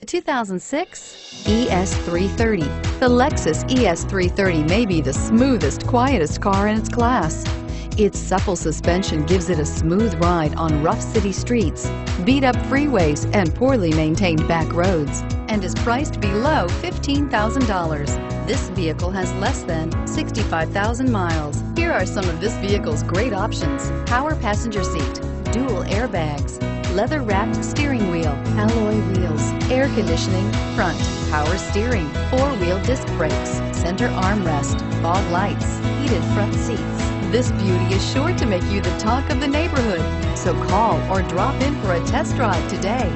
2006 ES330. The Lexus ES330 may be the smoothest, quietest car in its class. Its supple suspension gives it a smooth ride on rough city streets, beat-up freeways, and poorly maintained back roads, and is priced below $15,000. This vehicle has less than 65,000 miles. Here are some of this vehicle's great options: power passenger seat, dual airbags, leather-wrapped steering wheel, alloy wheels, air conditioning, front, power steering, four-wheel disc brakes, center armrest, fog lights, heated front seats. This beauty is sure to make you the talk of the neighborhood. So call or drop in for a test drive today.